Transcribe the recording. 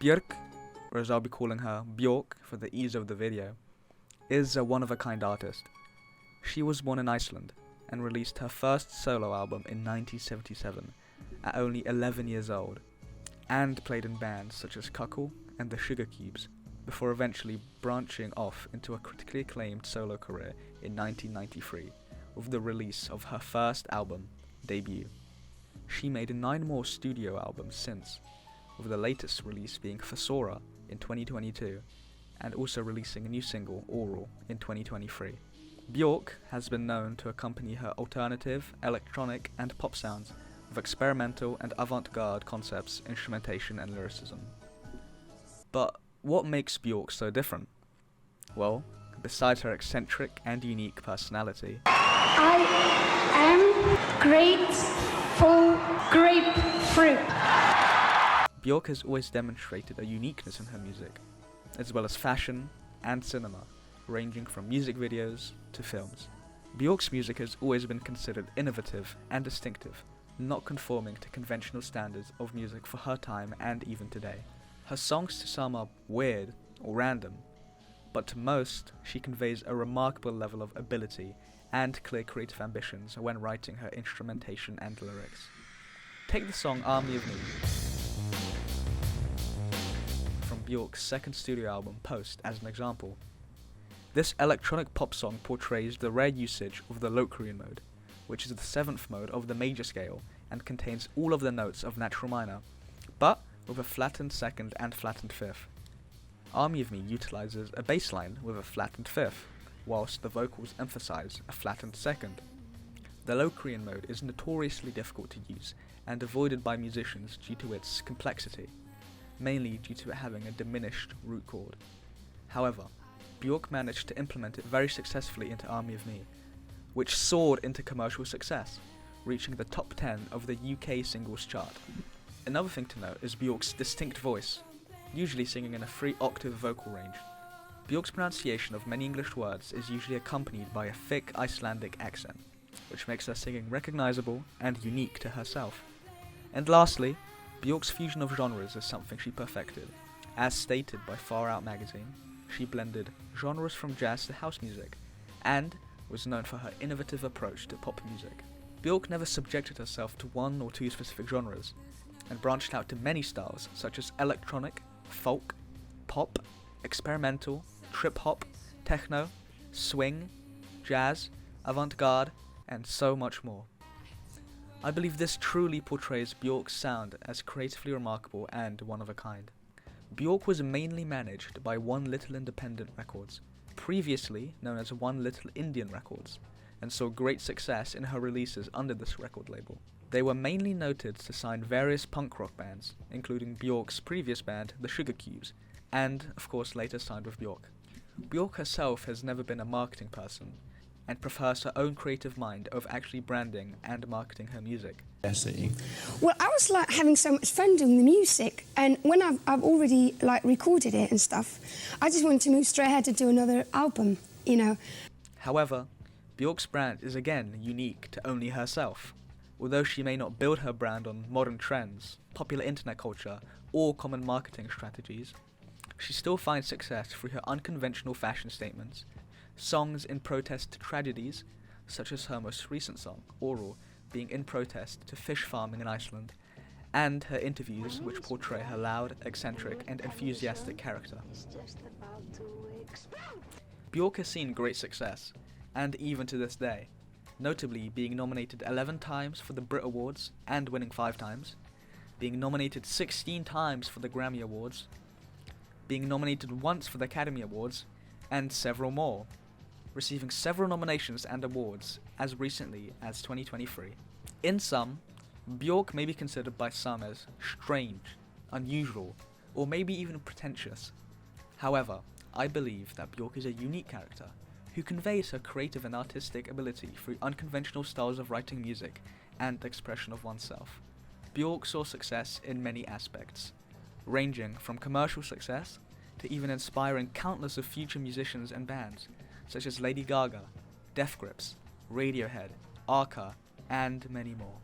Björk, or as I'll be calling her, Björk for the ease of the video, is a one-of-a-kind artist. She was born in Iceland and released her first solo album in 1977 at only 11 years old, and played in bands such as Cuckle and the Sugar Cubes, before eventually branching off into a critically acclaimed solo career in 1993 with the release of her first album, Debut. She made 9 more studio albums since, with the latest release being Fasora in 2022, and also releasing a new single, Oral, in 2023. Björk has been known to accompany her alternative, electronic, and pop sounds with experimental and avant-garde concepts, instrumentation, and lyricism. But what makes Björk so different? Well, besides her eccentric and unique personality, I am grateful grapefruit. Björk has always demonstrated a uniqueness in her music, as well as fashion and cinema, ranging from music videos to films. Björk's music has always been considered innovative and distinctive, not conforming to conventional standards of music for her time and even today. Her songs to some are weird or random, but to most, she conveys a remarkable level of ability and clear creative ambitions when writing her instrumentation and lyrics. Take the song Army of Me from Björk's second studio album, Post, as an example. This electronic pop song portrays the rare usage of the Locrian mode, which is the 7th mode of the major scale and contains all of the notes of natural minor, but with a flattened 2nd and flattened 5th. Army of Me utilizes a bass line with a flattened 5th, whilst the vocals emphasize a flattened 2nd. The Locrian mode is notoriously difficult to use and avoided by musicians due to its complexity, mainly due to it having a diminished root chord. However, Björk managed to implement it very successfully into Army of Me, which soared into commercial success, reaching the top 10 of the UK singles chart. Another thing to note is Björk's distinct voice, usually singing in a 3-octave vocal range. Björk's pronunciation of many English words is usually accompanied by a thick Icelandic accent, which makes her singing recognizable and unique to herself. And lastly, Björk's fusion of genres is something she perfected. As stated by Far Out magazine, she blended genres from jazz to house music, and was known for her innovative approach to pop music. Björk never subjected herself to 1 or 2 specific genres, and branched out to many styles such as electronic, folk, pop, experimental, trip-hop, techno, swing, jazz, avant-garde, and so much more. I believe this truly portrays Björk's sound as creatively remarkable and one of a kind. Björk was mainly managed by One Little Independent Records, previously known as One Little Indian Records, and saw great success in her releases under this record label. They were mainly noted to sign various punk rock bands, including Björk's previous band, the Sugar Cubes, and, of course, later signed with Björk. Björk herself has never been a marketing person, and prefers her own creative mind of actually branding and marketing her music. Well, I was like having so much fun doing the music, and when I've already like recorded it and stuff, I just wanted to move straight ahead to do another album, you know. However, Björk's brand is again unique to only herself. Although she may not build her brand on modern trends, popular internet culture, or common marketing strategies, she still finds success through her unconventional fashion statements, songs in protest to tragedies, such as her most recent song, Oral, being in protest to fish farming in Iceland, and her interviews which portray her loud, eccentric, and enthusiastic character. Björk has seen great success, and even to this day, notably being nominated 11 times for the Brit Awards and winning 5 times, being nominated 16 times for the Grammy Awards, being nominated once for the Academy Awards, and several more, receiving several nominations and awards as recently as 2023. In sum, Björk may be considered by some as strange, unusual, or maybe even pretentious. However, I believe that Björk is a unique character who conveys her creative and artistic ability through unconventional styles of writing music and expression of oneself. Björk saw success in many aspects, ranging from commercial success to even inspiring countless of future musicians and bands, such as Lady Gaga, Death Grips, Radiohead, Arca, and many more.